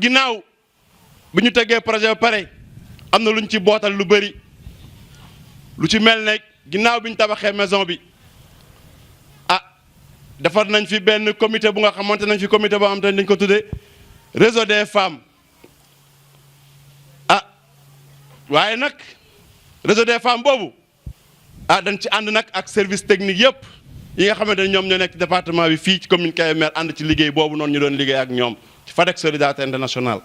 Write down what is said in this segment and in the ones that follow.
ginnaaw bi ñu tegee projet ba pare am na lu ñu ci bootal lu bëri lu ci mel ne ginnaaw bi ñu tabaxee maison bi defar nañ fi benn comité bu nga xamante nañ fi comité boo xamante ne dañ ko tuddee réseau des femmes waaye nag réseau des femmes boobu dañ ci ànd nag ak service technique yëpp yi nga xamante ne ñoom ñoo nekk ci département bi fii ci commune Kébémer ànd ci liggéey boobu noonu ñu doon liggéey ak ñoom ci FADEC solidarité internationale.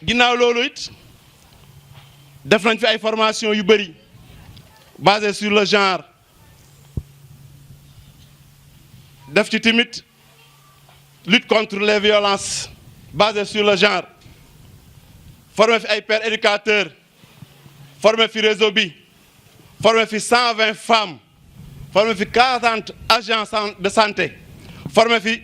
ginnaaw loolu it def nañ fi ay formation yu bëri basé sur le genre. def ci tamit lutte contre les violences basées sur le genre formé fi ay pères éducateurs formé fi réseau bi formé fi 120 femmes formé fi 40 agents de santé formé fi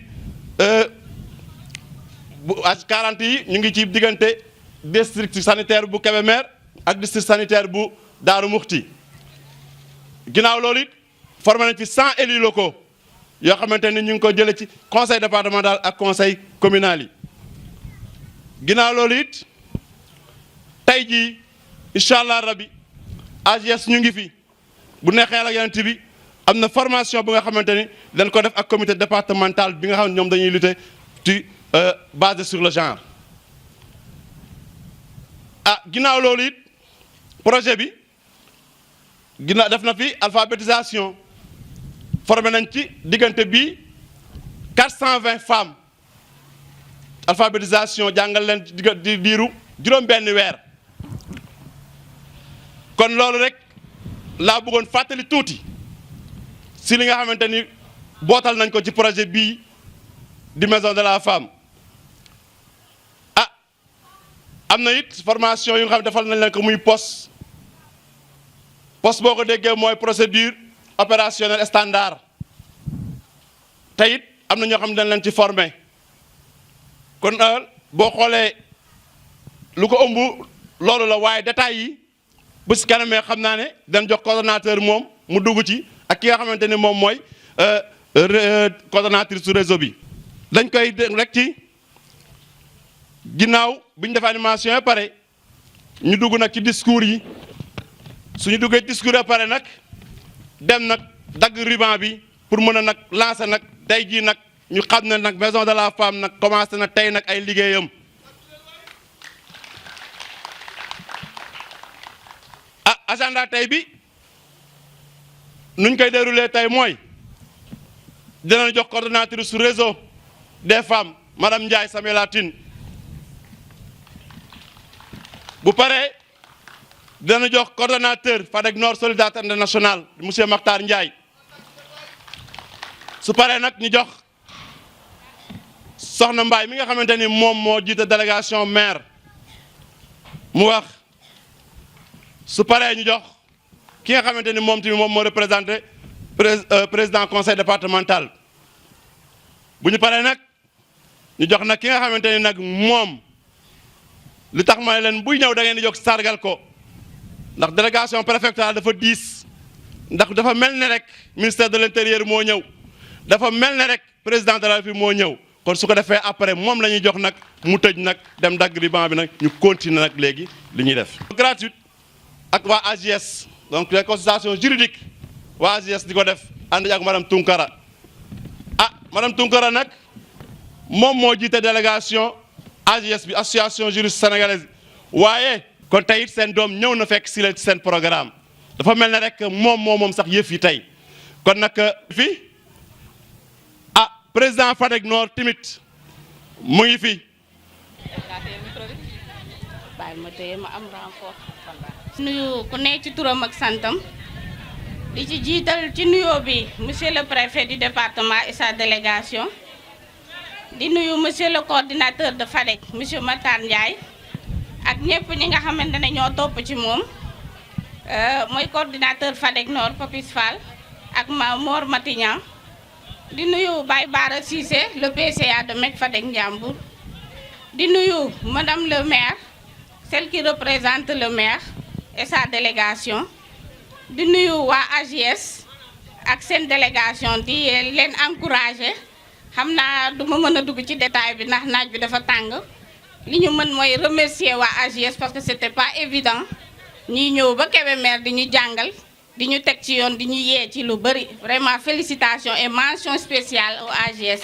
40 yi ñu ngi ci diggante district sanitaire bu Kébémer ak district sanitaire bu Daaru Muxti ginnaaw loolu it formé nañ fi 100 élus locaux yoo xamante ni ñu ngi ko jëlee ci conseil départemental ak conseil communal yi ginnaaw loolu it tey jii incha allah rabi AGS ñu ngi fi bu neexee ak yonent bi am na formation bu nga xamante ni dañ ko def ak comité départemental bi nga xam ne ñoom dañuy lutter ci basé sur le genre. ginnaaw loolu it projet bi ginnaaw def na fi alphabétisation. formé nañ ci diggante bi 420 femmes alphabétisation jàngal leen di diiru juróom-benn weer kon loolu rek laa bëggoon fàttali tuuti si li nga xamante ni bootal nañ ko ci projet bii di maison de la femme am na it formation yu nga xam defal nañ leen ko muy poste boo ko déggee mooy procédure opérationnel standard te it am na ñoo xam ne dañ leen ci formé kon boo xoolee lu ko ëmb loolu la waaye détails yi bu si kanamee xam naa ne dañ jox coordonnateur moom mu dugg ci ak ki nga xamante ni moom mooy coordonnatrice su réseau bi. dañ koy rek ci ginnaaw bi ñu def animation yi pare ñu dugg nag ci discours yi suñu duggee discours yi pare nag. dem nag dagg ruban bi pour mën a nag lancer nag tey jii nag ñu xam ne nag maison de la femme nag commencé na tey nag ay liggéeyam agenda tey bi nuñ koy déroulé tey mooy dinañ jox coordonnatrice su réseau des femmes madame Ndiaye Samuela Tine bu paree dina jox coordonnateur FADEC Nord solidarité internationale monsieur Makhtar Ndiaye su paree nag ñu jox soxna Mbaye mi nga xamante ni moom moo jiite délégation maire mu wax su paree ñu jox ki nga xamante ni moom tamit moom moo représenté président conseil départemental bu ñu paree nag ñu jox nag ki nga xamante ni nag moom li tax ma leen buy ñëw da ngeen di jox sargal ko ndax délégation préfectorale dafa diis ndax dafa mel ne rek ministère de l'intérieur moo ñëw dafa mel ne rek président de la République moo ñëw kon su ko defee après moom la ñuy jox nag mu tëj nag dem dagg ruban bi nag ñu continuer nag léegi li ñuy def. gratuite ak waa AGS donc les consultations juridiques waa AGS di ko def ànd ak madame Tunkara madame Tunkara nag moom moo jiite délégation AGS bi association juriste sénégalaise waaye. kon tey it seen doom ñëw na fekk si leen ci seen programme dafa mel ne rek moom sax yëf yi tey kon nag fi président FADEC Nord timit mu ngi fi. nuyu ku nekk ci turam ak santam di ci jiital ci nuyoo bi monsieur le préfet du département et sa délégation di nuyu monsieur le coordinateur de FADEC monsieur Makhtar Ndiaye. ak ñëpp ñi nga xamante ne ñoo topp ci moom mooy coordinateur FADEC Nord Papis Fall ak Mor Matignan di nuyu Baye Bara Cissé le PCA de MEC FADEC Ndiambour di nuyu madame le maire celle qui représente le maire et sa délégation di nuyu waa AGS ak seen délégation di leen encourager xam naa du ma mën a dugg ci détail bi ndax naaj bi dafa tàng li ñu mën mooy remercier waa AJS parce que c'était pas évident ñuy ñëw ba Kébémer di ñu jàngal di ñu teg ci yoon di ñu yee ci lu bari vraiment félicitations et mention spéciale au AJS.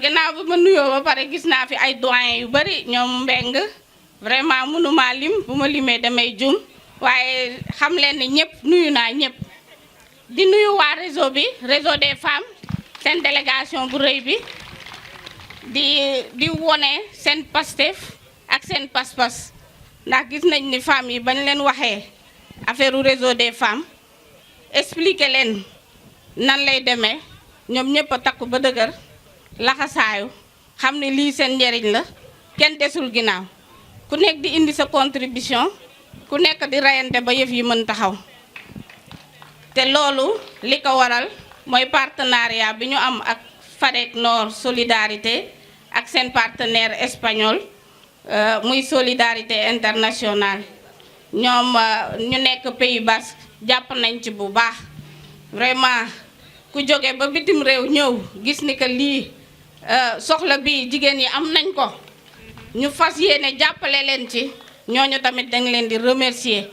Gannaaw bi ma nuyoo ba pare gis naa fi ay doyen yu bari ñoom Mbeng vraiment mënuma lim bu ma limee damay jum waaye xam leen ni ñëpp nuyu naa ñëpp di nuyu waa réseau bi réseau des femmes seen délégation bu rëy bi di wone seen Pastef ak seen pas-pas ndax gis nañ ni femmes yi bañ leen waxee affaire u réseau des femmes expliquer leen nan lay demee ñoom ñëpp a takku ba dëgër laxasaayu xam ne lii seen njëriñ la kenn desul ginnaaw ku nekk di indi sa contribution ku nekk di reyante ba yëf yi mën taxaw te loolu li ko waral mooy partenariat bi ñu am ak FADEC Nord Solidarité ak seen partenaire espagnol muy Solidarité Internationale ñoom ñu nekk Pays Basque jàpp nañ ci bu baax vraiment ku jóge ba bitim réew ñëw gis ni que lii soxla bi jigéen yi am nañ ko ñu fas yéene jàppale leen ci ñooñu tamit dañ leen di remercier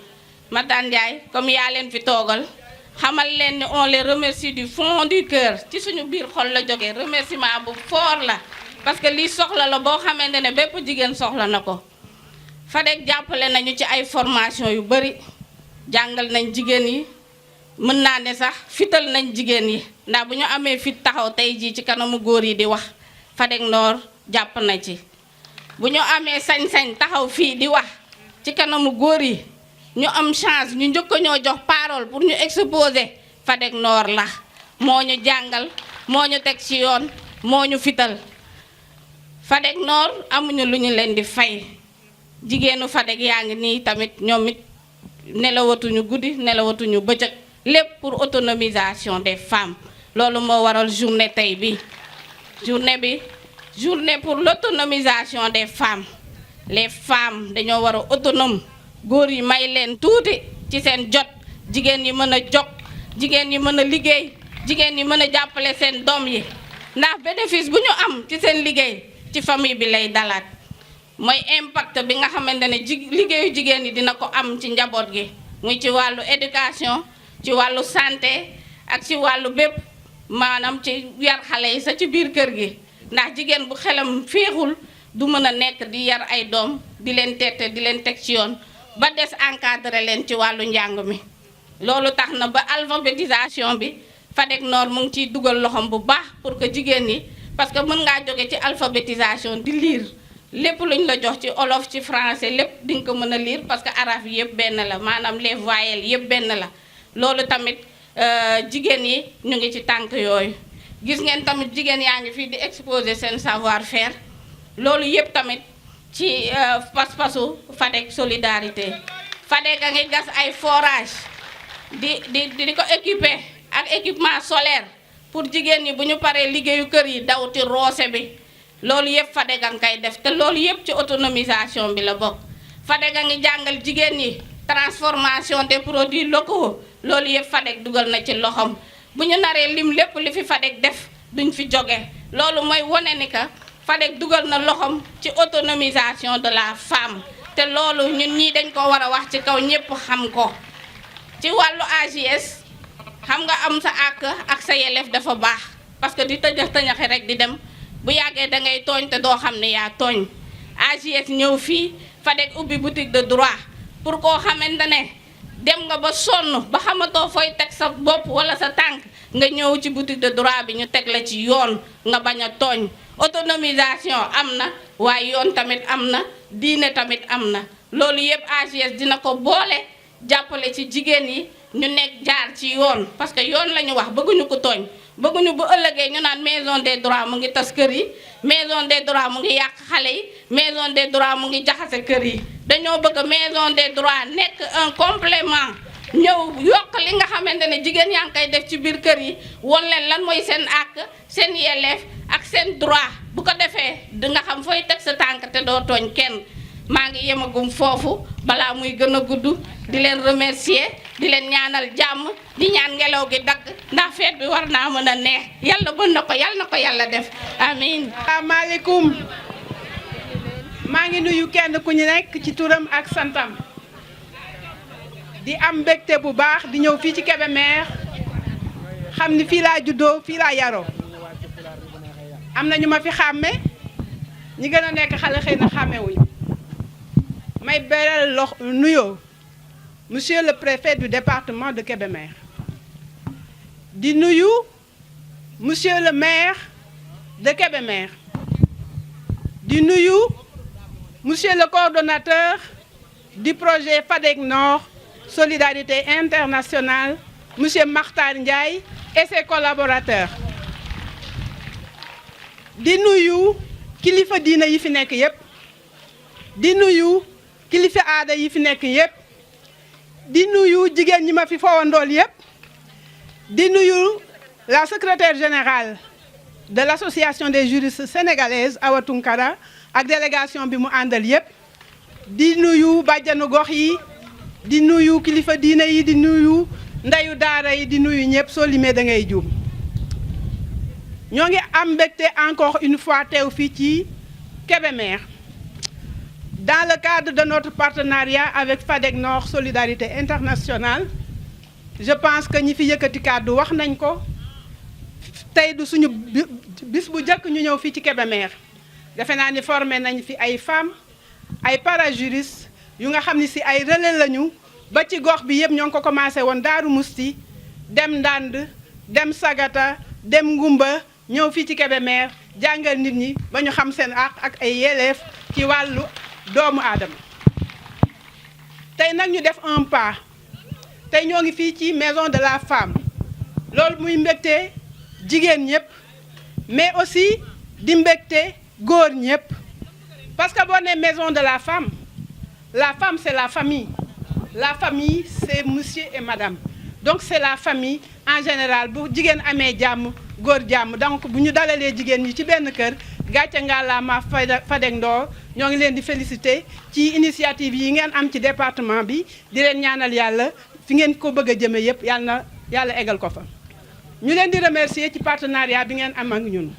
Madame Ndiaye comme yaa leen fi toogal xamal leen ni on les remercie du fond du cœur ci suñu biir xol la jógee remerciement bu fort la parce que lii soxla la boo xamante ne bépp jigéen soxla na ko FADEC jàppale nañu ci ay formation yu bari jàngal nañ jigéen yi mën naa ne sax fital nañ jigéen yi ndax bu ñu amee fit taxaw tey jii ci kanamu góor yi di wax FADEC Nord jàpp na ci bu ñu amee sañ-sañ taxaw fii di wax ci kanamu góor yi ñu am chance ñu njëkk ñoo jox parole pour ñu exposer FADEC Nord la moo ñu jàngal moo ñu teg ci yoon moo ñu fital FADEC Nord amuñu lu ñu leen di fay jigéenu FADEC yaa ngi nii tamit ñoom it nelawatuñu guddi nelawatuñu bëccëg lépp pour autonomisation des femmes loolu moo waral journée tey bi journée pour l'autonomisation des femmes les femmes dañoo war a autonome góor yi may leen tuuti ci seen jot jigéen yi mën a jog jigéen yi mën a liggéey jigéen yi mën a jàppale seen doom yi ndax bénéfice bu ñu am ci seen liggéey ci famille bi lay dalaat mooy impact bi nga xamante ne liggéeyu jigéen yi dina ko am ci njaboot gi muy ci wàllu éducation ci wàllu santé ak ci wàllu bépp maanaam ci yar xale yi sa ci biir kër gi ndax jigéen bu xelam féexul du mën a nekk di yar ay doom di leen tette di leen teg ci yoon ba des encadré leen ci wàllu njàng mi loolu tax na ba alphabétisation bi FADEC Nord mu ngi ciy dugal loxoom bu baax pour que jigéen ñi parce que mën ngaa jóge ci alphabétisation di lire lépp luñ la jox ci olof ci français lépp di nga ko mën a lire parce que araf yëpp benn la maanaam les voyelles yëpp benn la loolu tamit jigéen yi ñu ngi ci tànk yooyu gis ngeen tamit jigéen yaa ngi fii di exposer seen savoir faire loolu yëpp tamit ci pas-pasu FADEC Solidarité FADEC a ngi gas ay forage di ko équiper ak équipement solaire pour jigéen ñi bu ñu paree liggéeyu kër yi daw ci roose bi loolu yëpp FADEC a ngi koy def te loolu yëpp ci autonomisation bi la bokk FADEC a ngi jàngal jigéen ñi transformation des produits locaux loolu yëpp FADEC dugal na ci loxoom bu ñu naree lim lépp li fi FADEC def duñ fi jóge loolu mooy wane ni que FADEC dugal na loxoom ci autonomisation de la femme te loolu ñun ñii dañ ko war a wax ci kaw ñëpp xam ko ci wàllu AJS xam nga am sa àq ak sa yelleef dafa baax parce que di tëñaxi rek di dem bu yàggee da ngay tooñ te doo xam ne yaa tooñ AJS ñëw fii FADEC ubbi boutique de droit pour koo xamante ne dem nga ba sonn ba xamatoo fooy teg sa bopp wala sa tànk nga ñëw ci boutique de droit bi ñu teg la ci yoon nga bañ a tooñ autonomisation am na waaye yoon tamit am na diine tamit am na loolu yëpp AJS dina ko boole jàppale ci jigéen yi ñu nekk jaar ci yoon parce que yoon la ñu wax bëgguñu ko tooñ bëgguñu bu ëllëgee ñu naan maison des droits mu ngi tas kër yi maison des droits mu ngi yàq xale yi maison des droits mu ngi jaxase kër yi dañoo bëgg maison des droits nekk un complément ñëw yokk li nga xamante ne jigéen yaa ngi koy def ci biir kër yi won leen lan mooy seen àq seen yelleef ak seen droit bu ko defee di nga xam fooy teg sa tànk te doo tooñ kenn maa ngi yemagum foofu balaa muy gën a gudd di leen remercier di leen ñaanal jàmm di ñaan ngelaw gi dagg ndax feet bi war naa mën a neex yàlla bën na ko yàlla def amiin. asalaamaaleykum maa ngi nuyu kenn ku ñu nekk ci turam ak santam di am mbégte bu baax di ñëw fii ci Kébémer xam ni fii laa juddoo fii laa yaroo am na ñu ma fi xàmme ñi gën a nekk xale xëy na xàmmewuñu may beral nuyoo monsieur le préfet du département de Kébémer di nuyu monsieur le maire de Kébémer di nuyu monsieur le coordonnateur du projet FADEC Nord Solidarité Internationale monsieur Makhtar Ndiaye et ses collaborateurs di nuyu kilifa diina yi fi nekk yépp di nuyu kilifa aada yi fi nekk yépp di nuyu jigéen ñi ma fi fowandool yépp di nuyu la secrétaire générale de l'association des juristes sénégalaises Awa Tunkara ak délégation bi mu àndal yépp di nuyu bàjjanu gox yi di nuyu kilifa diina yi di nuyu ndeyu daara yi di nuyu ñëpp soo limee da ngay juum ñoo ngi am mbégte encore une fois teew fii ci Kébémer dans le cadre de notre partenariat avec FADEC Nord Solidarité Internationale. Je pense que ñi fi yëkkati kàddu wax nañ ko tey du suñu bis bu njëkk ñu ñëw fii ci Kébémer defe naa ni formé nañ fi ay femmes ay parajuristes yu nga xam ni si ay relais lañu ba ci gox bi yëpp ñoo ngi ko commencé woon Daaru Musti dem Ndand dem Sagata dem Ngumba ñëw fii ci Kébémer jàngal nit ñi ba ñu xam seen àq ak ay yelleef ci wàllu doomu aadama tey nag ñu def un pas tey ñoo ngi fii ci maison de la femme loolu muy mbégte jigéen ñëpp mais aussi di mbégte góor ñëpp parce que boo nee maison de la femme c'est la famille c'est monsieur et madame donc c'est la famille en général bu jigéen amee jàmm góor jàmm donc bu ñu dalalee jigéen ñi ci benn kër gàcce ngalaama FADEC Nord ñoo ngi leen di féliciter ci initiative yi ngeen am ci département bi di leen ñaanal yàlla fi ngeen ko bëgg a jëme yëpp yàlla eggal ko fa ñu leen di remercier ci partenariat bi ngeen am ak ñun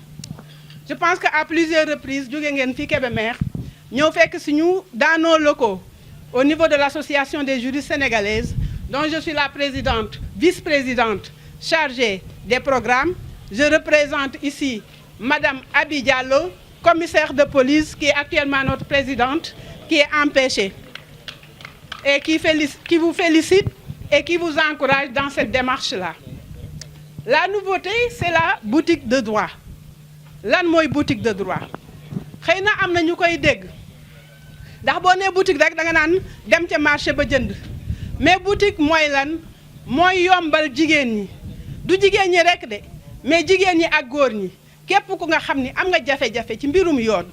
je pense que à plusieurs reprises jóge ngeen fii Kébémer ñëw fekk si ñu dans nos locaux au niveau de l'association des juristes sénégalaises dont je suis la présidente vice-présidente chargée des programmes. Je représente ici Madame Abi Diallo, commissaire de police qui est actuellement notre présidente, qui est empêchée et qui vous félicite et qui vous encourage dans cette démarche-là. La nouveauté, c'est la boutique de droit. Lan mooy boutique de droit xëy na am na ñu koy dégg ndax boo nee boutique rek da nga naan dem ca marché ba jënd mais boutique mooy lan mooy yombal jigéen ñi du jigéen ñi rek de mais jigéen ñi ak góor ñi képp ku nga xam ni am nga jafe-jafe ci mbirum yoon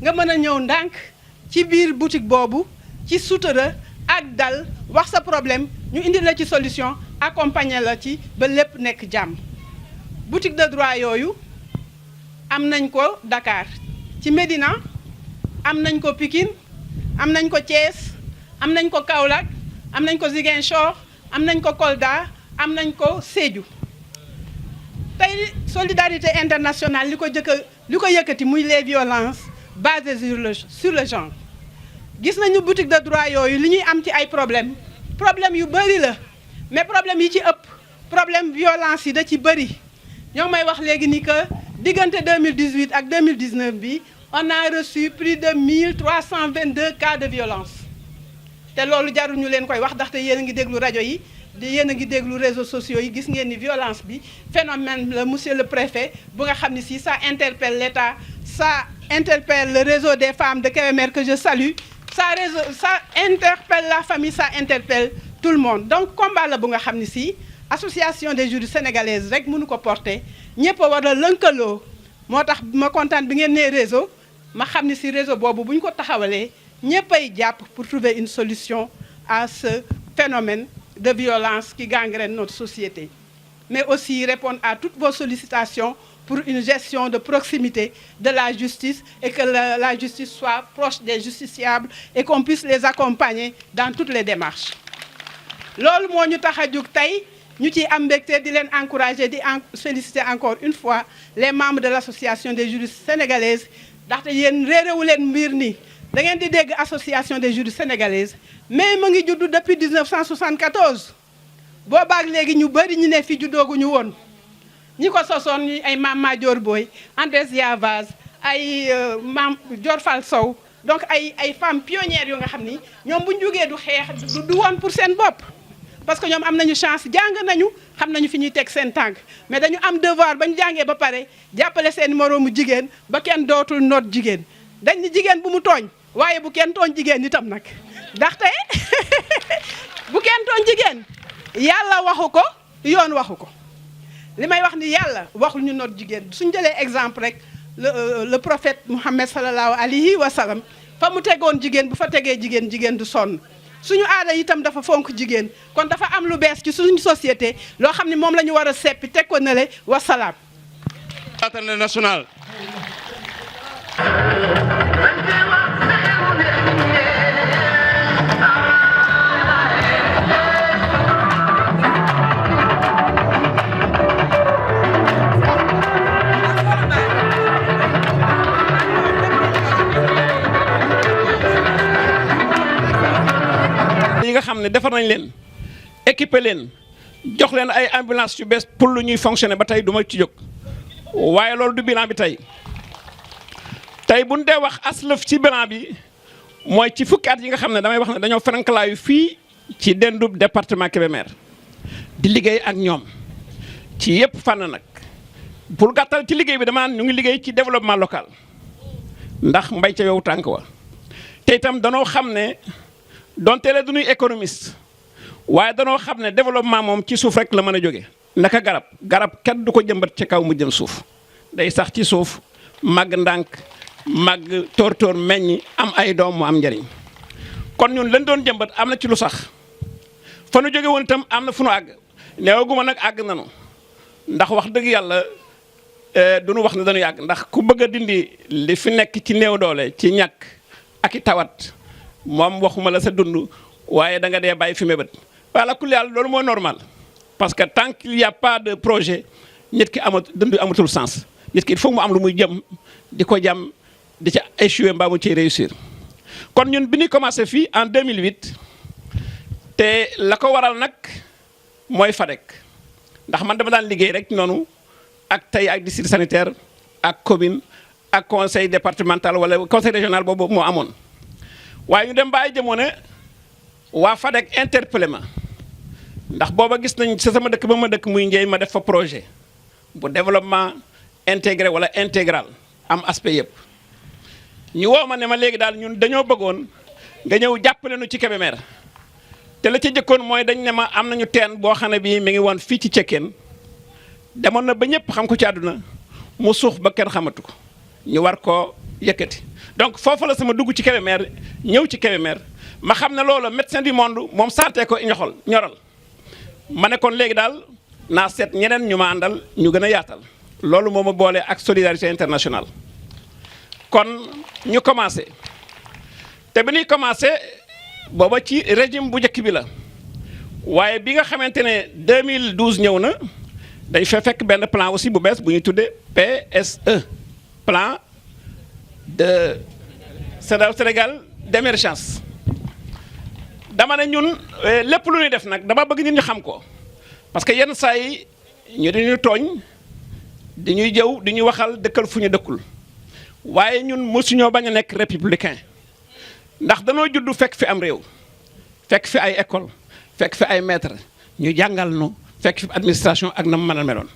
nga mën a ñëw ndànk ci biir boutique boobu ci sutura ak dal wax sa problème ñu indi la ci solution accompagner la ci ba lépp nekk jàmm. Boutique de droit yooyu am nañ ko Dakar ci Médina am nañ ko Pikine am nañ ko Thiès am nañ ko Kaolack am nañ ko Ziguinchor am nañ ko Kolda am nañ ko Sédhiou. tey solidarité internationale li ko yëkkati muy les violences basées sur le genre gis nañu boutique de droit yooyu li ñuy am ci ay problème yu bëri la mais problème yi ci ëpp problème violence yi da ci bëri ñoo may wax léegi ni que diggante 2018 ak 2019 bi on a reçu plus de 1322 cas de violence te loolu jarul ñu leen koy wax ndaxte yéen a ngi déglu rajo yi yéen a ngi déglu réseaux sociaux yi gis ngeen ni violence bi phénomène la monsieur le préfet bu nga xam ne si ça interpelle l'État ça interpelle le réseau des femmes de Kébémer que je salue ça interpelle la famille ça interpelle tout le monde donc combat la bu nga xam ne si association des juristes sénégalaises rek mënu ko porter ñëpp a war a lënkaloo moo tax ma kontaan bi ngeen nee réseau ma xam ne si réseau boobu bu ñu ko taxawalee ñëpp ay jàpp pour trouver une solution à ce phénomène de violence qui gangrène notre société, mais aussi répondre à toutes vos sollicitations pour une gestion de proximité de la justice et que la justice soit proche des justiciables et qu'on puisse les accompagner dans toutes les démarches. loolu moo ñu tax a jóg tey ñu ciy am mbégte di leen encourager di féliciter encore une fois les membres de l'association des juristes sénégalaises ndaxte yéen réeréwu leen mbir ni da ngeen di dégg association des juristes sénégalaises mais mu ngi juddu depuis 1974 boobaak léegi ñu bëri ñu ne fi juddooguñu woon ñi ko sosoon ñu ay Mame Madior Boye Andrés Yavaz ay Mame Dior Fall Sow donc ay femmes pionnières yu nga xam ni ñoom bu ñu jógee du xeex du woon pour seen bopp parce que ñoom am nañu chance jàng nañu xam nañu fi ñuy teg seen tànk mais dañu am devoir ba ñu jàngee ba pare jàppale seen moroomu jigéen ba kenn dootul noot jigéen dañ ni jigéen bu mu tooñ waaye bu kenn tooñ jigéen itam nag ndaxte bu kenn tooñ jigéen yàlla waxu ko yoon waxu ko li may wax ni yàlla waxul ñu noot jigéen suñ jëlee exemple rek le prophète Muhammad sallallahu alayhi wa sallam fa mu tegoon jigéen bu fa tegee jigéen jigéen du sonn suñu aada itam dafa fonk jigéen kon dafa am lu bees ci suñu société loo xam ne moom la ñu war a seppi teg ko nale wasalaam. Assemblée nationale. yi nga xam ne defar nañ leen équiper leen jox leen ay ambulance yu bees pour lu ñuy fonctionner ba tey du ma ci jóg waaye loolu du bilan bi tey bu ñu dee wax aslëf ci bilan bi mooy ci fukki at yi nga xam ne damay wax ne dañoo ferankalaayu fii ci dendub département Kébémer di liggéey ak ñoom ci yëpp fànn nag pour gàttal ci liggéey bi dama ñu ngi liggéey ci développement local ndax mbay ca yow tànk wa te itam danoo xam ne donte le du ñuy économiste waaye danoo xam ne développement moom ci suuf rek la mën a jóge naka garab kenn du ko jëmbat ci kaw mu jëm suuf day sax ci suuf màgg ndànk màgg tóor meññ am ay doom mu am njëriñ kon ñun lañ doon jëmbat am na ci lu sax fa nu jóge woon itam am na fu nu àgg neewaguma nag àgg nanu ndax wax dëgg yàlla du nu wax ne dañu yàgg ndax ku bëgg a dindi li fi nekk ci néew doole ci ñàkk ak i tawat moom waxuma la sa dund waaye da nga dee bàyyi fi mébét wala ku yàlla loolu mooy normal parce que tant qu'il y a pas de projet nit ki dund amatul sens nit ki il faut mu am lu muy jëm di ko jam di ca échouer mbaa mu ciy réussir kon ñun bi ñuy commencé fii en 2008 te la ko waral nag mooy FADEC ndax man dama daan liggéey rek noonu ak tey ak district sanitaire ak commune ak conseil départemental wala conseil régional boobu moo amoon waaye ñu dem ba ay jamono waa FADEC interpellé ma ndax booba gis nañ sa sama dëkk ba ma dëkk muy Ndieye ma def fa projet bu développement intégré wala intégral am aspect yëpp ñu woo ma ne ma léegi daal ñun dañoo bëggoon nga ñëw jàppale nu ci Kébémer te la ca jëkkoon mooy dañ ne ma am nañu teen boo xam ne bii mi ngi woon fii ci Cekkeen demoon na ba ñëpp xam ko ci àdduna mu suux ba kenn xamatu ko ñu war koo yëkkati donc foofu la sama dugg ci Kébémer ñëw ci Kébémer ma xam ne loolu médecin du monde moom santé ko ñoral ma ne kon léegi daal naa seet ñeneen ñu ma àndal ñu gën a yaatal loolu moo ma boole ak solidarité internationale kon ñu commencé te bi ñuy commencé booba ci régime bu njëkk bi la waaye bi nga xamante ne 2012 ñëw na dañ fa fekk benn plan aussi bu bees bu ñuy tuddee PSE plan de Sénégal d'émergence dama ne ñun lépp lu ñuy def nag dama bëgg nit ñu xam ko parce que yenn saa yi ñu dañuy tooñ di ñuy jëw di ñuy waxal dëkkal fu ñu dëkkul waaye ñun mosuñoo bañ a nekk républicain ndax danoo juddu fekk fi am réew fekk fi ay école fekk fi ay maître ñu jàngal nu fekk fi administration ak na mu mën a meloon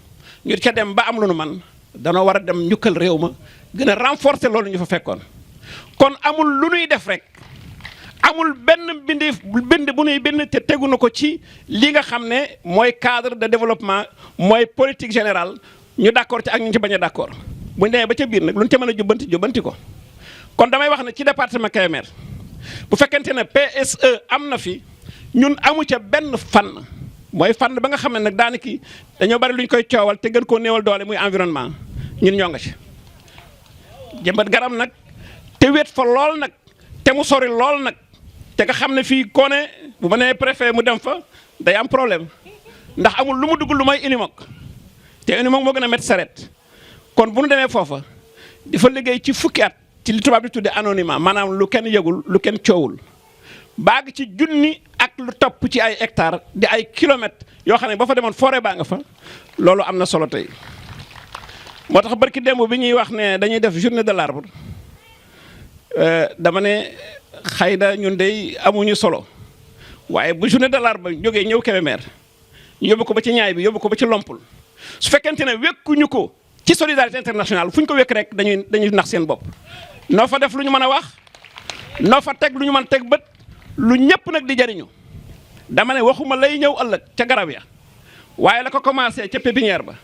ñu ca dem ba am lu nu man danoo war a dem njukkal réew ma gën a renforcer loolu ñu fa fekkoon kon amul lu nuy def rek amul benn bind bu nuy bind te tegu na ko ci li nga xam ne mooy cadre de développement mooy politique générale ñu d'accord ci ak ñu ci bañ a d'accord bu ñu demee ba ca biir nag lu ñu ca mën a jubbanti ko kon damay wax ne ci département Kébémer bu fekkente ne PSE am na fi ñun amu ca benn fànn mooy fànn ba nga xam ne nag daanaka dañoo bari lu ñu koy coowal te gën koo néewal doole muy environnement ñun ñoo nga ci jëmbat garab nag te wéet fa lool nag te mu sori lool nag te nga xam ne fii koo ne bu ma nee préfet mu dem fa day am problème ndax amul lu mu dugg lu may Unimog te Unimog moo gën a métti saret kon bu nu demee foofa dafa liggéey ci fukki at ci li tubaab di tudde anonymat maanaam lu kenn yëgul lu kenn coowul baag ci junni ak lu topp ci ay hectares di ay kilomètres yoo xam ne ba fa demoon forêt baa nga fa loolu am na solo tey moo tax barki démb bi ñuy wax ne dañuy def journée de l'arbre dama ne xëy na ñun dey amuñu solo waaye bu journée de l'arbre jógee ñëw Kébémer ñu yóbbu ko ba ci ñaay bi yóbbu ko ba ci Lompul su fekkente ne wekkuñu ko ci solidarité internationale fu ñu ko wekk rek dañuy nax seen bopp noo fa def lu ñu mën a wax noo fa teg lu ñu mën teg bët lu ñëpp nag di jariñu dama ne waxuma lay ñëw ëllëg ca garab ya waaye la ko commencé ca pépinière ba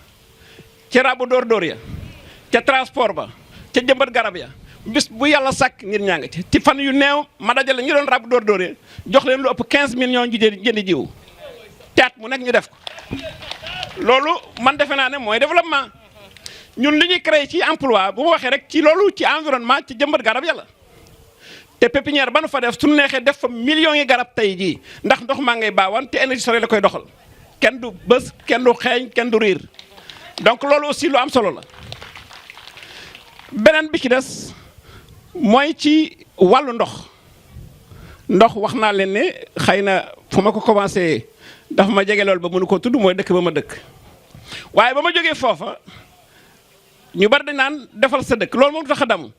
ca rabu dóor ya ca transport ba ca jëmbat garab ya bis bu yàlla sàkk ngir ñaa nga ci fan yu neew ma dajale ñu doon rabu dóor ya jox leen lu ëpp 15 millions ñu jëndi jiwu taat mu nekk ñu def ko loolu man defe naa ne mooy développement ñun li ñuy créé ci emploi bu ma waxee rek ci loolu ci environnement ci jëmbat garab yàlla te pépinière ba nu fa def suñu neexee def fa millions yi garab tey jii ndax ndox maa ngay baawaan te énergie solaire la koy doxal kenn du bës kenn du xeeñ kenn du riir donc loolu aussi lu am solo la beneen bi ci des mooy ci wàllu ndox wax naa leen ne xëy na fu ma ko commencé dafa ma jege loolu ba mënu ko tudd mooy dëkk ba ma dëkk waaye ba ma jógee foofa ñu bari dañ naan defal sa dëkk loolu moom tax a damu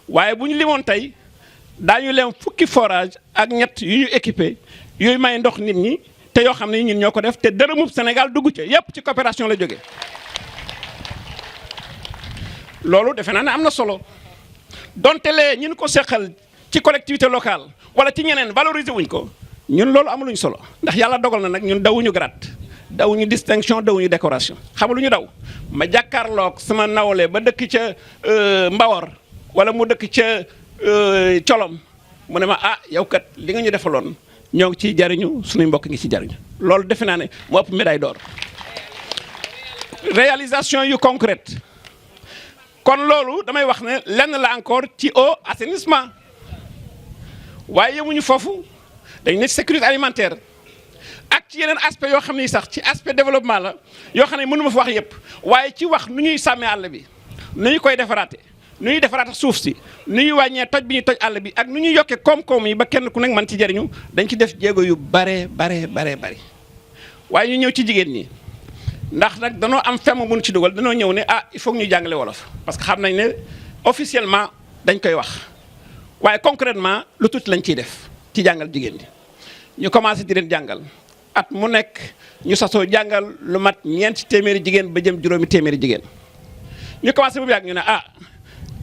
waaye bu ñu limoon tey daañu leen fukki forage ak ñett yu ñu équipé yooyu may ndox nit ñi te yoo xam ne ñun ñoo ko def te dërëmub Sénégal dugg ca yépp ci coopération la jóge loolu defe naa ne am na solo donte lee ñun ko seqal ci collectivité locale wala ci ñeneen valoriser wuñ ko ñun loolu amuluñ solo ndax yàlla dogal na nag ñun dawuñu grade dawuñu distinction dawuñu décoration xam lu ñu daw ma jàkkaarloog sama nawle ba dëkk ca Mbawar wala mu dëkk ca Colom mu ne ma ah yow kat li nga ñu defaloon ñoo ngi ciy jariñu suñuy mbokk ngi ci jariñu loolu defe naa ne moo ëpp médaille d'or réalisation yu concrète kon loolu damay wax ne lenn la encore ci eau assainissement waaye yemuñu foofu dañ ne sécurité alimentaire ak ci yeneen aspect yoo xam ne sax ci aspect développement la yoo xam ne mënu ma fa wax yëpp waaye ci wax nu ñuy sàmmee àll bi nu ñu koy defaraate nu ñuy defaraate suuf si nu ñuy wàññee toj bi ñuy toj àll bi ak nu ñuy yokkee koom-koom yi ba kenn ku nekk mën ci jariñu dañ ci def jéego yu bare waaye ñu ñëw ci jigéen ñi ndax nag danoo am femm mun ci dugal danoo ñëw ne ah il faut que ñu jàngale wolof parce que xam nañ ne officiellement dañ koy wax waaye concrètement lu tuuti lañ ciy def ci jàngal jigéen ñi ñu commencé di leen jàngal at mu nekk ñu sasoo jàngal lu mat ñeenti téeméeri jigéen ba jëm juróomi téeméeri jigéen ñu commencé bu yàgg ñu ne ah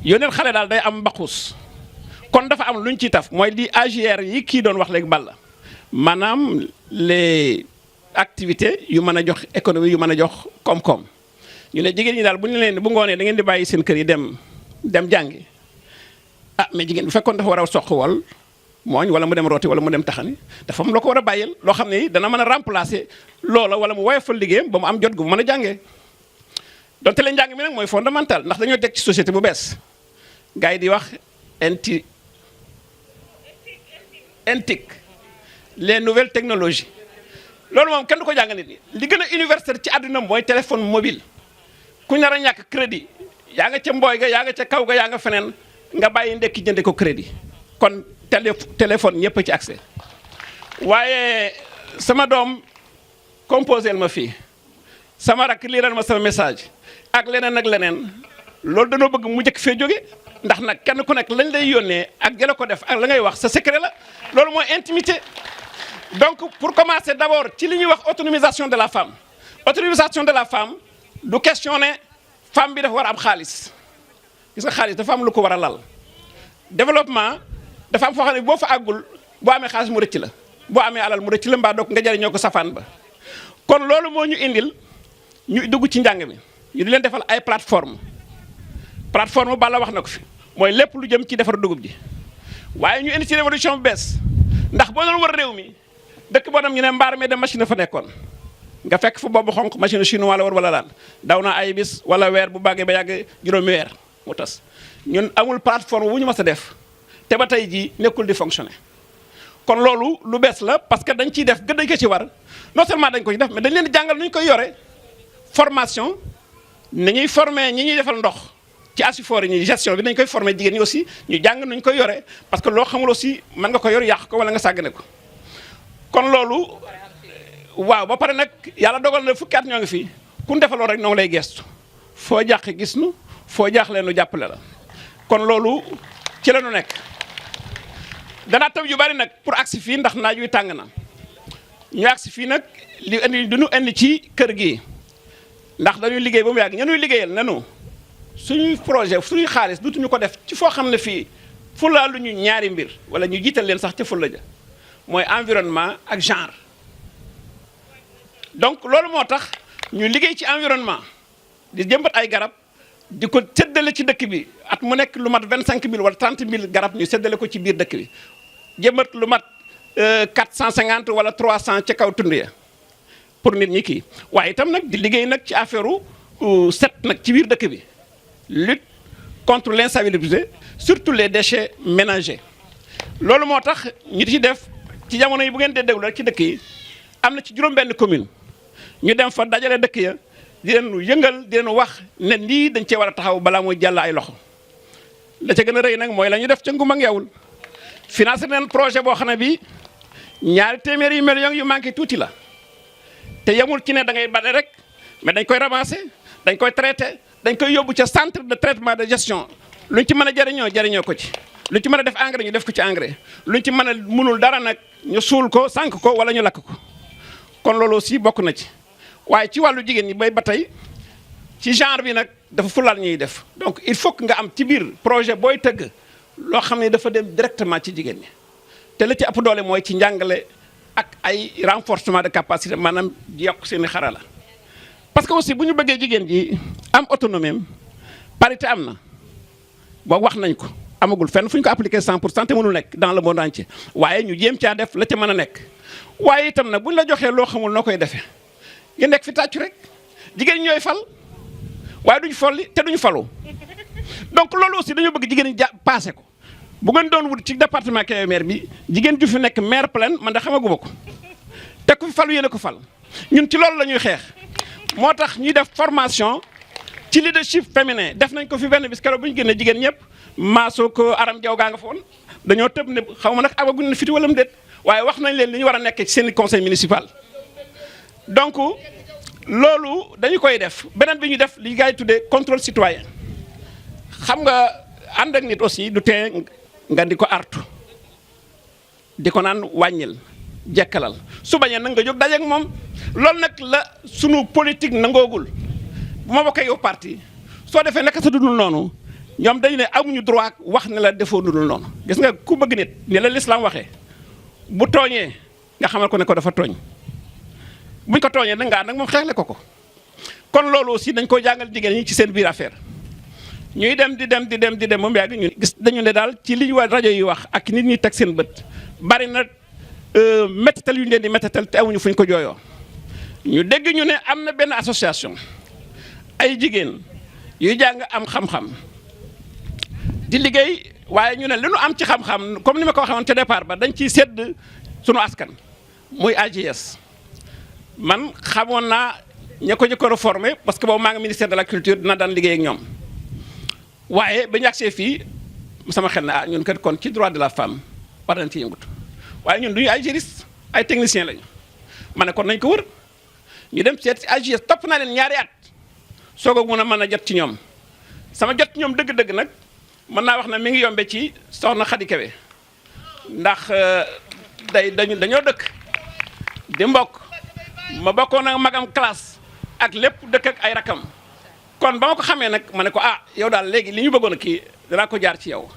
yónneel xale daal day am mbaxus kon dafa am lu ñu ciy taf mooy di AGR yi kii doon wax léegi balla maanaam les activités yu mën a jox économie yu mën a jox koom-koom ñu ne jigéen ñi daal bu ñu leen bu ngoonee da ngeen di bàyyi seen kër yi dem jàngi ah mais jigéen bu fekkoon dafa war a soq wal mooñ wala mu dem rooti wala mu dem taxani dafa am loo ko war a bàyyil loo xam ne dana mën a remplacer loola wala mu woyofal liggéeyam ba mu am jot gu mu mën a jàngee donte leen njàng mi nag mooy fondamental ndax dañoo teg ci société bu bees gars yi di wax NTIC les nouvelles technologies loolu moom kenn du ko jàng nit ñi li gën a universel ci àdduna mooy téléphone mobile ku nar a ñàkk crédit yaa nga ca mbooy ga yaa nga ca kaw ga yaa nga feneen nga bàyyi ndekki jënde ko crédit kon téléphone ñëpp a ci accès waaye sama doom composé ma fii sama rakk liiral ma sama message ak leneen loolu dañoo bëgg mu njëkk fee jóge ndax nag kenn ku nekk lañ lay yónnee ak jëla ko def ak la ngay wax sa secret la loolu mooy intimité donc pour commencer d'abord ci li ñuy wax autonomisation de la femme du question ne femme bi dafa war a am xaalis gis nga xaalis dafa am lu ko war a lal développement dafa am foo xam ne boo fa àggul boo amee xaalis mu rëcc la boo amee alal mu rëcc la mbaa doog nga jariñoo ko safaan ba kon loolu moo ñu indil ñu dugg ci njàng mi ñu di leen defal ay plateforme Balla wax na ko fi mooy lépp lu jëm ci defar dugub ji waaye ñu indi ci révolution bu bees ndax boo doon war réew mi dëkk boo dem ñu ne mbaar mi dem machine fa nekkoon nga fekk fa boobu xonq machine chinois la war wala laan daw na ay bis wala weer bu bàggee ba yàgg juróomi weer mu tas ñun amul plateforme bu ñu mës a def te ba tey jii nekkul di fonctionner kon loolu lu bees la parce que dañ ciy def gën dañ ko ci war non seulement dañ ko ci def mais dañ leen di jàngal nu ñu koy yore formation ni ñuy former ñi ñuy defal ndox ci asifor yi ñuy gestion bi dañ koy former jigéen ñi aussi ñu jàng nu ñu koy yore parce que loo xamul aussi mën nga ko yor yàq ko wala nga sàggane ko kon loolu waaw ba pare nag yàlla dogal na fukki at ñoo ngi fi ku ñu defaloo rek noo lay gestu foo jàqe gis nu foo jaaxlee nu jàppale la kon loolu ci la nu nekk danaa taw yu bari nag pour agsi fii ndax naaj wi tàng na ñu agsi fii nag li indi du ñu indi ci kër gi ndax dañuy liggéey ba mu yàgg ñanuy liggéeyal nanu suñuy projet suñuy xaalis dutuñu ko def ci foo xam ne fii fulaa lu ñu ñaari mbir wala ñu jiital leen sax ca fulla ja mooy environnement ak genre donc loolu moo tax ñu liggéey ci environnement di jëmbat ay garab di ko séddale ci dëkk bi at mu nekk lu mat 25000 wala 30000 garab ñu séddale ko ci biir dëkk bi jëmbat lu mat 450 wala 300 ca kaw tund ya pour nit ñi kii waaye itam nag di liggéey nag ci affaire set nag ci biir dëkk bi lutte contre l'insalubrité surtout les déchets ménagers loolu moo tax ñu ci def ci jamono yi bu ngeen dee déglu rek ci dëkk yi am na ci juróom-benn commune ñu dem fa dajale dëkk ya di leen yëngal di leen wax ne lii dañ cee war a taxaw balaa muy jàll ay loxo la ca gën a rëy nag mooy la ñu def ca Ngumba Ngeewul financé neen projet boo xam ne bii ñaari téeméeri millions yu manqué tuuti la te yemul ci ne da ngay bale rek mais dañ koy ramasser dañ koy traité dañ koy yóbbu ca centre de traitement de gestion luñ ci mën a jariñoo ko ci luñ ci mën a def engrais ñu def ko ci engrais luñ ci mën a mënul dara nag ñu suul ko sànq ko wala ñu lakk ko kon loolu aussi bokk na ci waaye ci wàllu jigéen ñi bay ba tey ci genre bi nag dafa fulaal ñuy def donc il faut que nga am ci biir projet booy tëgg loo xam ne dafa dem directement ci jigéen ñi te la ci ëpp doole mooy ci njàngale ak ay renforcement de capacité maanaam yokk seen i xarala parce que aussi bu ñu bëggee jigéen ji am autonomie parité am na boo wax nañ ko amagul fenn fu ñu ko appliqué 100% te mënul nekk dans le monde entier waaye ñu jéem caa def la ca mën a nekk waaye itam nag bu ñu la joxee loo xamul noo koy defee nga nekk fi tàccu rek jigéen ñooy fal waaye duñ folli te duñu falu donc loolu aussi dañoo bëgg jigéen ñi passé ko bu ngeen doon wut ci département Kébémer bi jigéen ju fi nekk maire plein man da xamaguma ko te ku fi falu yéen a ko fal ñun ci loolu la ñuy xeex moo tax ñuy def formation ci leadership féminin def nañ ko fi benn bis keroog bu ñu génnee jigéen ñëpp maasoo ko aram jaw gaa nga fa woon dañoo tëb ne xaw ma nag amaguñ ne fiti wala mu déet waaye wax nañ leen li ñu war a nekk ci seen conseil municipal donc loolu dañu koy def beneen bi ñu def li gars yi tuddee contrôle citoyen xam nga ànd ak nit aussi du tee nga di ko artu di ko naan wàññil jekkalal su bañee nag nga jóg dajeeg moom loolu nag la sunu politique nangoogul bu ma bokkee yow parti soo defee naka sa dudul noonu ñoom dañu ne amuñu droit wax ne la defoo dudul noonu gis nga ku bëgg nit ni la l'islam waxee bu tooñee nga xamal ko ne ko dafa tooñ buñ ko tooñee nag moom xeexle ko kon loolu aussi dañ koy jàngal jigéen ñi ci seen biir affaire ñuy dem di dem moom yàgg ñu gis dañu ne daal ci li ñu war rajo yi wax ak nit ñi teg seen bët bari na méttatal yu ñu leen di méttatal te amuñu fuñ ko jooyoo ñu dégg ñu ne am na benn association ay jigéen yuy jàng am xam-xam di liggéey waaye ñu ne li nu am ci xam-xam comme ni ma ko waxee woon ca départ ba dañ ciy sedd sunu askan muy AJS man xamoon naa ña ko jëkkoon a formé parce que boobu maa ngi ministère de la culture dina daan liggéey ak ñoom waaye ba ñu agsee fii sama xel na ñun kat kon ci droit de la femme war nañ ci yëngatu waaye ñun du ñu ay juristes ay techniciens lañu ma ne kon nañ ko wër ñu dem seet si AJS topp naa leen ñaari at soog a mën a jot ci ñoom sama jot ci ñoom dëgg-dëgg nag mën naa wax ne mi ngi yombe ci soxna Khady Kébé ndax dañoo dëkk di mbokk ma bokkoon ak magam classe ak lépp dëkk ak ay rakam kon ba ma ko xamee nag ma ne ko yow daal léegi li ñu bëggoon a kii danaa ko jaar ci yow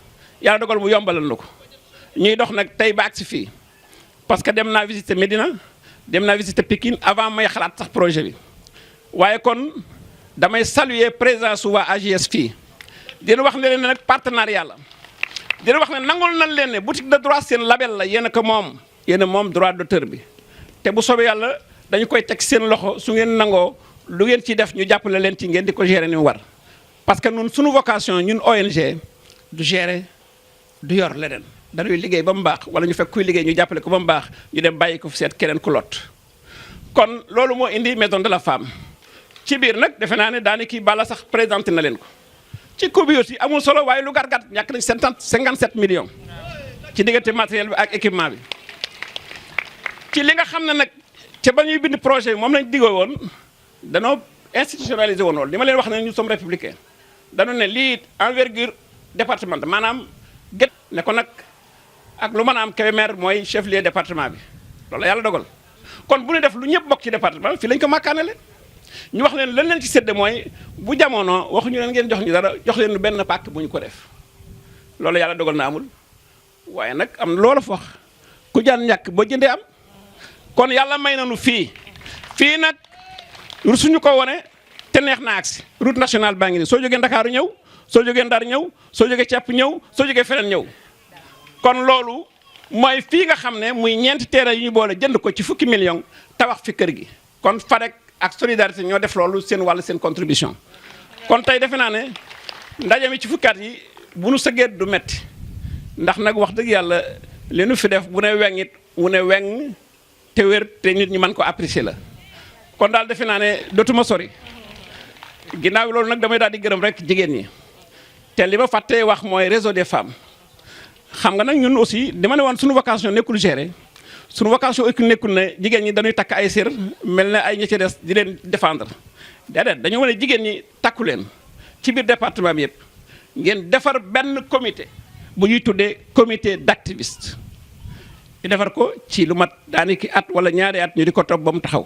yàlla dogal mu yombalal na ko ñuy dox nag tey ba agsi fii parce que dem naa visiter Médina dem naa visiter Pikine avant may xalaat sax projet bi waaye kon damay saluer présence waa AJS fii dina wax ne leen nag partenariat la dina wax ne nangul nañ leen ne boutique de droit seen label la yéen a ko moom yéen a moom droit d'auteur bi te bu soobee yàlla dañu koy teg seen loxo su ngeen nangoo lu ngeen ci def ñu jàppale leen ci ngeen di ko gérer ni mu war parce que ñun suñu vocation ñun ONG du gérer du yor leneen dañuy liggéey ba mu baax wala ñu fekk kuy liggéey ñu jàppale ko ba mu baax ñu dem bàyyi ko fi seet keneen ku lot kon loolu moo indi maison de la femme ci biir nag defe naa ne daani kii bala sax présenté na leen ko ci coût bi aussi amul solo waaye lu gargat ñàkk nañ 57 millions ci diggante matériel bi ak équipement bi ci li nga xam ne nag ca ba ñuy bind projet bi moom lañ diggoo woon danoo institutionnalisé woon loolu li ma leen wax ne ñu sommes républicains dañu ne lii envergure départemental maanaam gét ne ko nag ak lu mën a am Kébémer mooy chef lieu département bi loolu yàlla dogal kon bu ñu def lu ñëpp bokk ci département fii lañ ko màkkaanale ñu wax leen lan leen ci sédd mooy bu jamono waxuñu leen ngeen jox ñu dara jox leen benn pàkk bu ñu ko def loolu yàlla dogal na amul waaye nag am loola fa wax ku jaan ñàkk boo jëndee am kon yàlla may nañu fii nag suñu ko wone te neex na agsi route nationale baa ngi nii soo jógee Ndakaaru ñëw soo jógee Ndar ñëw soo jógee Cepp ñëw soo jógee feneen ñëw kon loolu mooy fii nga xam ne muy ñeenti terrain yu ñu boole jënd ko ci fukki millions tabax fi kër gi kon FADEC ak solidarité ñoo def loolu seen wàll seen contribution kon tey defe naa ne ndaje mi ci fukkaat yi bu nu sëggee du metti ndax nag wax dëgg yàlla li nu fi def bu ne weng it wu ne weng te wér te nit ñi mën ko apprécier la kon daal defe naa ne dootuma sori ginnaaw loolu nag damay daal di gërëm rek jigéen ñi te li ma fàttee wax mooy réseau des femmes xam nga nag ñun aussi dama ne woon suñu vocation nekkul gérer suñu vocation nekkul ne jigéen ñi dañuy takk ay sër mel ne ay ñi ci des di leen défendre déedéet dañoo wane jigéen ñi takku leen ci biir département bi yëpp ngeen defar benn comité bu ñuy tuddee comité d'activiste di defar ko ci lu mat daaniki at wala ñaari at ñu di ko topp ba mu taxaw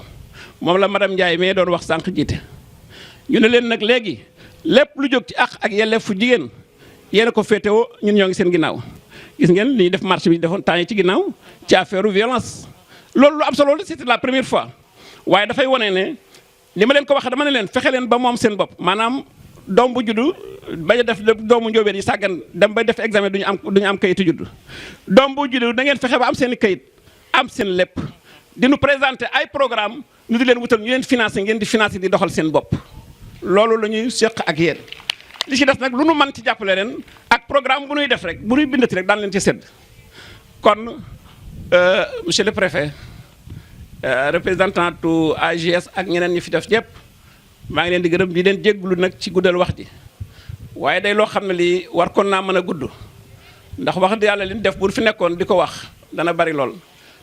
moom la madame Ndiaye mais doon wax sànq jiite ñu ne leen nag léegi lépp lu jóg ci àq ak yelleefu jigéen yéen a ko féetewoo ñun ñoo ngi seen ginnaaw gis ngeen li ñuy def marche bi defoon temps yi ci ginnaaw ci affaire violence loolu lu am solo la c'était la première fois waaye dafay wane ne li ma leen ko waxee dama ne leen fexe leen ba moom seen bopp maanaam doom bu juddu bañ a def doomu njóobeen yi sàggan dem ba def examen duñu am kayitu juddu doom bu juddu da ngeen fexe ba am seen i kayit am seen lépp di nu présenter ay programme ñu di leen wutal ñu leen financer ngeen di financer di doxal seen bopp loolu la ñuy seq ak yéen li ci des nag lu nu mën ci jàppale leen ak programme bu nuy def rek bu nuy bindati rek daan leen ci sedd kon monsieur le préfet représentant tu AGS ak ñeneen ñi fi def ñëpp maa ngi leen di gërëm di leen jégglu nag ci guddal wax ji waaye day loo xam ne lii war kon naa mën a gudd ndax wax dëgg yàlla li ñu def bu fi nekkoon di ko wax dana bari lool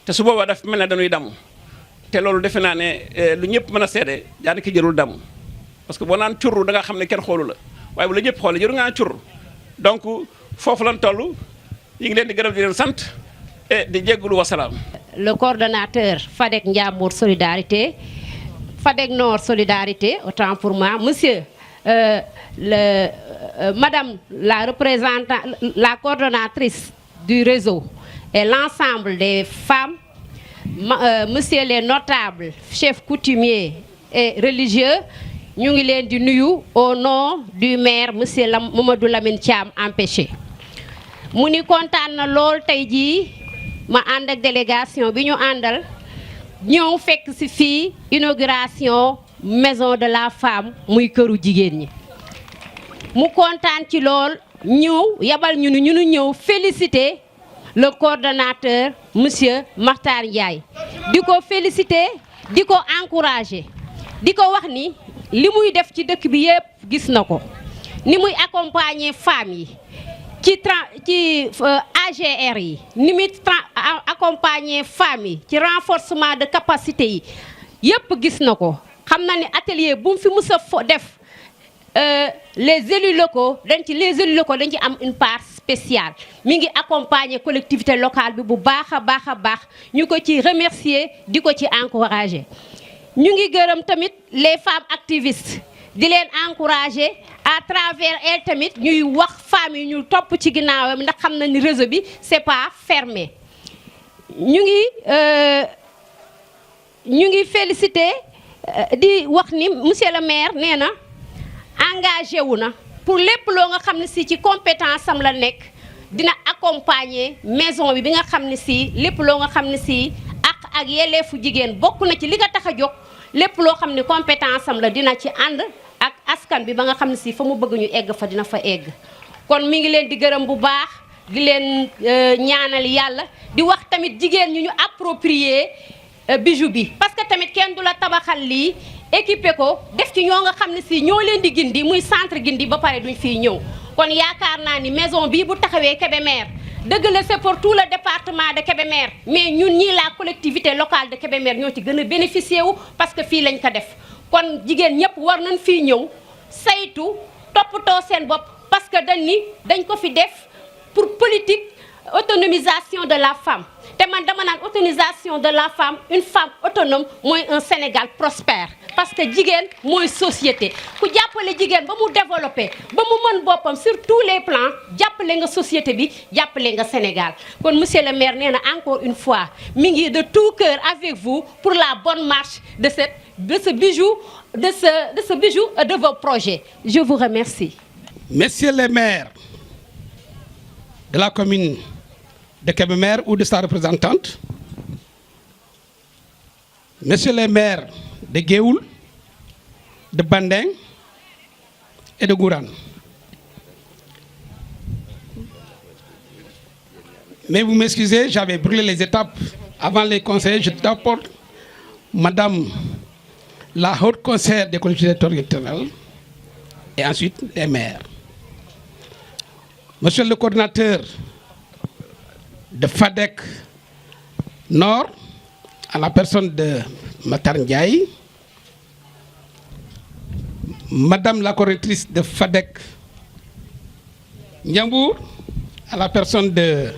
te su boobaa daf mel ne dañuy damu te loolu defe naa ne lu ñëpp mën a seede daanaka jërul damu parce que boo naan curru da nga xam ne kenn xoolu la waaye bu la ñëpp xoolee jëru ngaa curru donc foofu lan toll yi ngi leen di gërëm di leen sant et di jéggulu wasalaam. Le coordonnateur FADEC Ndiambour Solidarité, FADEC Nord Solidarité, autant pour moi, monsieur, madame la représentante, la coordonnatrice du réseau et l'ensemble des femmes, monsieur les notables, chefs coutumiers et religieux, ñu ngi leen di nuyu au nom du maire monsieur Mamadou Lamine Thiam empêché mu ni kontaan na lool tey jii ma ànd ak délégation bi ñu àndal ñëw fekk ci fii inauguration maison de la femme muy këru jigéen ñi mu kontaan ci lool ñëw yabal ñu ñëw féliciter le coordonnateur monsieur Makhtar Ndiaye di ko féliciter di ko encourager di ko wax ni li muy def ci dëkk bi yëpp gis na ko ni muy accompagner femmes yi ci AGR yi ni muy accompagner femmes yi ci renforcement de capacité yi yëpp gis na ko xam na ni atelier bu mu fi mus a def les élus locaux dañ ci am une part spéciale mi ngi accompagner collectivité locale bi bu baax a baax ñu ko ci remercier di ko ci encourager ñu ngi gërëm tamit les femmes activistes di leen encourager à travers elles tamit ñuy wax femmes yi ñu topp ci ginnaawam ndax xam na ni réseau bi c'est pas fermé ñu ngi féliciter di wax ni monsieur le maire nee na engagé wu na pour lépp loo nga xam ne si ci compétence am la nekk dina accompagner maison bi nga xam ne si lépp loo nga xam ne si ak yelleefu jigéen bokk na ci li nga tax a jóg lépp loo xam ne compétence am la dina ci ànd ak askan bi ba nga xam ne si fa mu bëgg ñu egg fa dina fa egg kon mi ngi leen di gërëm bu baax di leen ñaanal yàlla di wax tamit jigéen ñu approprier bijou bi parce que tamit kenn du la tabaxal lii équipé ko def ci ñoo nga xam ne si ñoo leen di gindi muy centre gindi ba pare duñ fiy ñëw kon yaakaar naa ni maison bii bu taxawee Kébémer dëgg la c'est pour tout le département de Kébémer mais ñun ñii la collectivité locale de Kébémer ñoo ci gën a bénéficier wu parce que fii lañ ko def kon jigéen ñëpp war nañ fii ñëw saytu toppatoo seen bopp parce que dañ ko fi def pour politique autonomisation de la femme te man dama naan autonomisation de la femme une femme autonome mooy un Sénégal prospère parce que jigéen mooy société ku jàppale jigéen ba mu développé ba mu mën boppam sur tous les plans jàppale nga société bi jàppale nga Sénégal kon monsieur le maire nee na encore une fois mi ngi de tout cœur avec vous pour la bonne marche de ce bijou de vos projets. Je vous remercie. Messieurs les maires de la commune de Kébémer ou de sa représentante, messieurs les maires de Géoul, de Bandeng et de Gourane. Mais vous m'excusez, j'avais brûlé les étapes avant les conseils. Je t'apporte Madame la haute conseillère des collectivités territoriales et ensuite les maires. Monsieur le coordinateur de FADEC Nord, à la personne de Matar Ndiaye, Madame la correctrice de FADEC Ndiambour, à la personne de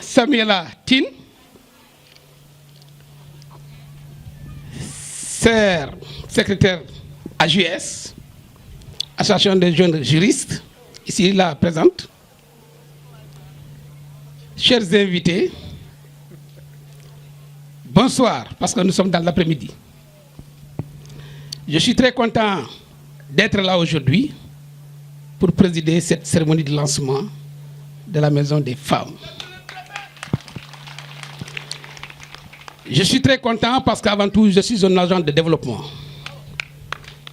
Samuela Tine, secrétaire AJS, Association des jeunes juristes, ici là présente. Chers invités, bonsoir, parce que nous sommes dans l'après-midi. Je suis très content d'être là aujourd'hui pour présider cette cérémonie de lancement de la Maison des Femmes. Je suis très content parce qu'avant tout, je suis un agent de développement.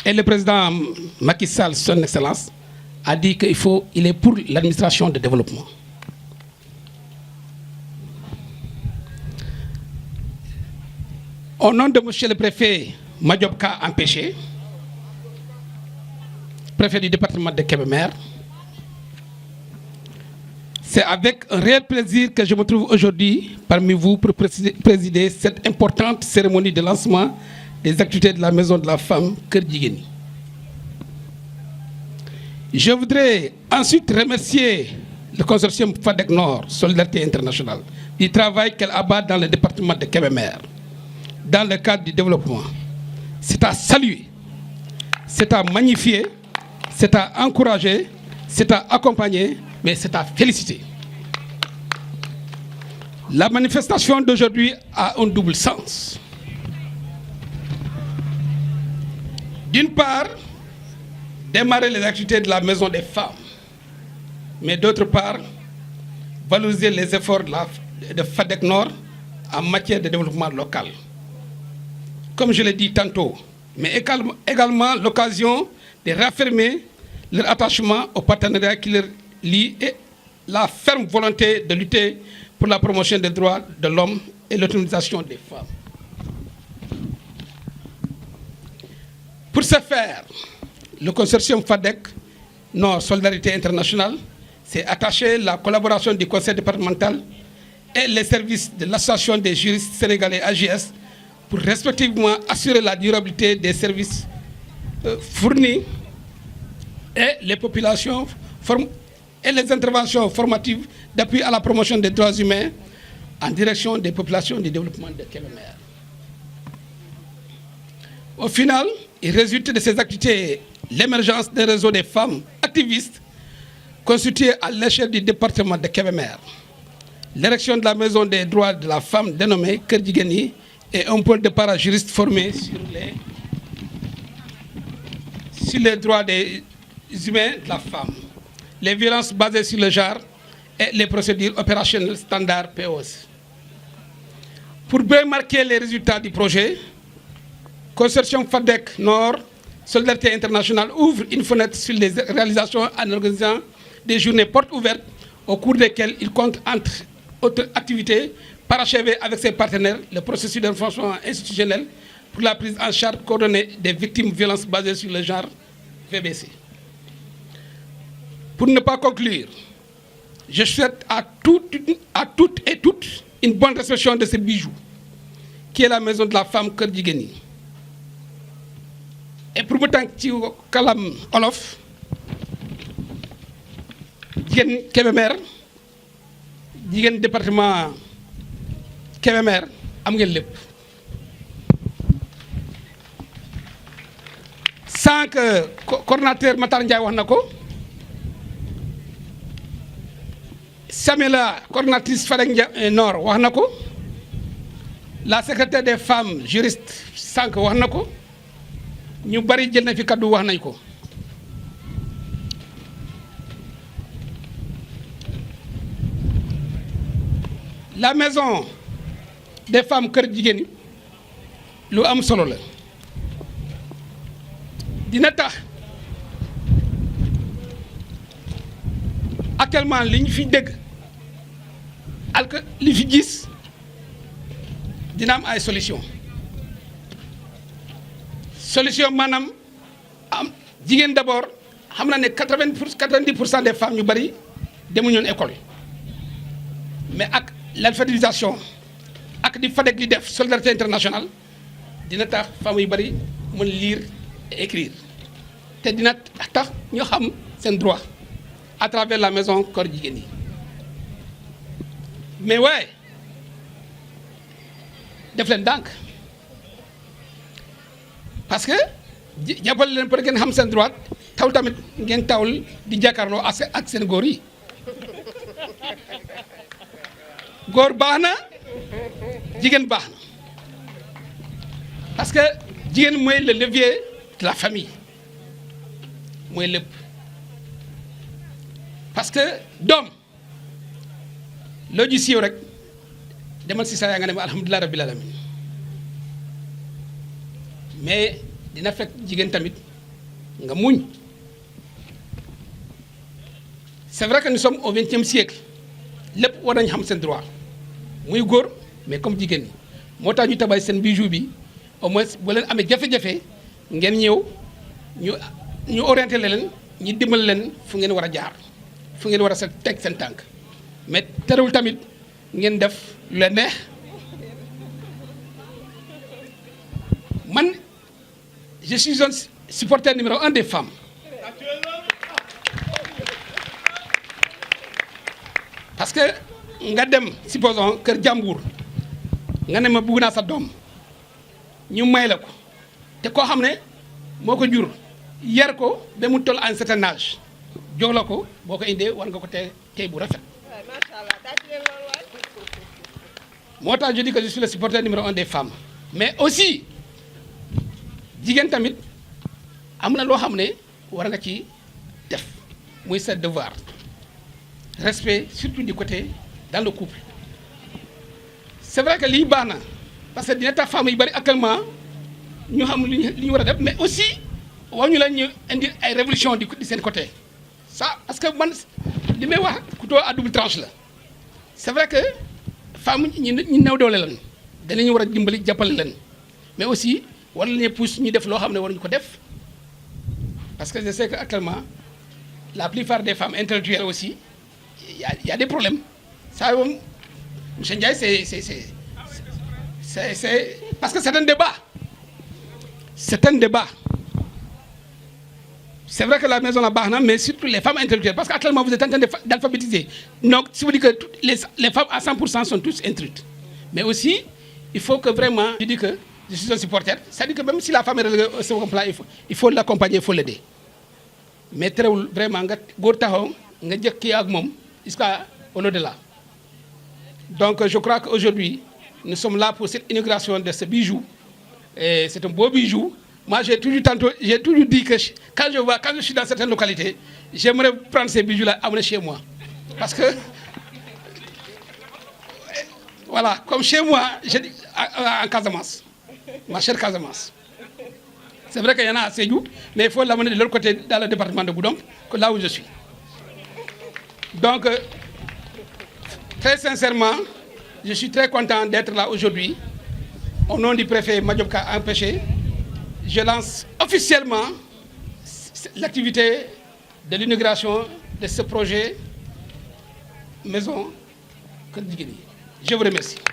Et le président Macky Sall, son Excellence, a dit qu'il est pour l'administration de développement. Au nom de monsieur le préfet Madiobka Empêché, préfet du département de Kébémer, c'est avec un réel plaisir que je me trouve aujourd'hui parmi vous pour présider cette importante cérémonie de lancement des activités de la Maison de la Femme Kër Jigéen. Je voudrais ensuite remercier le consortium FADEC Nord, Solidarité Internationale, du travail qu'elle abat dans le département de Kébémer, dans le cadre du développement. C'est à saluer, c'est à magnifier, c'est à encourager, c'est à accompagner, mais c'est à féliciter. La manifestation d'aujourd'hui a un double sens. D'une part, démarrer les activités de la Maison des Femmes, mais d'autre part, valoriser les efforts de FADEC Nord en matière de développement local. Comme je l'ai dit tantôt, mais également l'occasion de réaffirmer leur attachement au partenariat qui leur lie et la ferme volonté de lutter pour la promotion des droits de l'homme et l'autonomisation des femmes. Pour ce faire, le consortium FADEC Nord Solidarité Internationale s'est attaché à la collaboration du conseil départemental et les services de l'association des juristes sénégalais AJS pour respectivement assurer la durabilité des services fournis et les populations et les interventions formatives d'appui à la promotion des droits humains en direction des populations du développement de Kébémer. Au final, il résulte de ces activités l'émergence d'un réseau des femmes activistes constitué à l'échelle du département de Kébémer. L'érection de la Maison des droits de la femme dénommée Kër Jigéen yi et un pôle de parajuristes formés sur les droits des humains de la femme, les violences basées sur le genre et les procédures opérationnelles standards POS. Pour bien marquer les résultats du projet, Consortium FADEC Nord, Solidarité Internationale ouvre une fenêtre sur les réalisations en organisant des journées portes ouvertes au cours desquelles il compte, entre autres activités, parachever avec ses partenaires le processus de renforcement institutionnel pour la prise en charge coordonnée des victimes de violences basées sur le genre VBC. Pour ne pas conclure, je souhaite à toutes et toutes une bonne réception de ce bijou, qui est la maison de la femme Kër Jigéen Ñi. Et pour mu tànk ci kalam olof, jigéen Kébémer, jigéen département Kébémer am ngeen lépp. Sànq coordonnateur Matar Ndiaye wax na ko, Samela coordonnatrice Fadek Nord wax na ko, la secrétaire des femmes juriste sànq wax na ko, ñu bari jël na fi kaddu wax nañ ko. La maison des femmes Kër Jigéen Ñi lu am solo la, dina tax actuellement li ñu fi dégg ak li fi gis dina am ay solution maanaam am jigéen d'abord xam na ne 90% des femmes ñu bari demuñu woon école mais ak l'alphabétisation ak di Fadek di def solidarité internationale dina tax femmes yu bari mën lire et écrire te dina tax ñu xam seen droit à travers la maison Kër Jigéen Ñi. Mais waaye def leen ndànk parce que jàppale leen pour ngeen xam seen droit taw tamit ngeen tawul di jàkkaarloo ak seen góor yi. góor baax na jigéen baax na parce que jigéen mooy le levier de la famille mooy lépp parce que doom loo ji siiw rek demal si saa yaa nga ne ma alhamdulilah rabbil alamin mais dina fekk jigéen tamit nga muñ. C'est vrai que nous sommes au XXe siècle lépp war nañu xam seen droit muy góor mais comme jigéen ñi moo tax ñu tabaay seen bijou bi au moins bu leen amee jafe-jafe ngeen ñëw ñu orienté leen ñu dimbal leen fu ngeen war a jaar fu ngeen war a teg seen tànk mais terewul tamit ngeen def lu leen neex. Man je suis un supporter numéro 1 des femmes. Parce que nga dem supposons kër jàmbur nga ne ma bugg naa sa doom ñu may la ko te koo xam ne moo ko jur yar ko ba mu toll à un certain âge jox la ko boo ko indee war nga ko tey bu rafet. moo tax je dis que je suis le supporter numéro 1 des femmes. Mais aussi jigéen tamit am na loo xam ne war nga ci def muy sa devoir. Respect surtout du côté dans le couple. C'est vrai que lii baax na parce que dina tax femmes yu bari actuellement ñu xam li ñu war a def mais aussi war ñu la ñu indi ay révolution di seen côté ça parce que man li may wax couteau à double tranche la. C'est vrai que femmes ñu néew doole lan danañu war a dimbali jàppale leen mais aussi war nañu pousse ñu def loo xam ne waruñu ko def parce que je sais que actuellement la plupart des femmes intellectuelles aussi. Il y a des problèmes. Ça, M. Ndiaye, c'est parce que c'est un débat. C'est un débat. C'est vrai que la maison là-bas, mais surtout les femmes intellectuelles, parce qu'actuellement vous êtes en train d'alphabétiser. Donc, si vous dites que les femmes à 100% sont tous instruites. Mais aussi, il faut que vraiment, je dis que je suis un supporter, c'est-à-dire que même si la femme est reléguée au second plan, il faut l'accompagner, il faut l'aider. Mais très vraiment, jusqu'à au-delà. Donc je crois qu'aujourd'hui, nous sommes là pour cette inauguration de ce bijou. Et c'est un beau bijou. Moi, j'ai toujours dit que quand je suis dans certaines localités, j'aimerais prendre ces bijoux-là, amener chez moi. Parce que, voilà, comme chez moi, en Casamance, ma chère Casamance. C'est vrai qu'il y en a à Sédhiou, mais il faut l'amener de l'autre côté, dans le département de Goudomp, que là où je suis. Donc, très sincèrement, je suis très content d'être là aujourd'hui. Au nom du préfet Madiopka Empêché, je lance officiellement l'activité de l'inauguration de ce projet Maison Kër Jigéen Yi. Je vous remercie.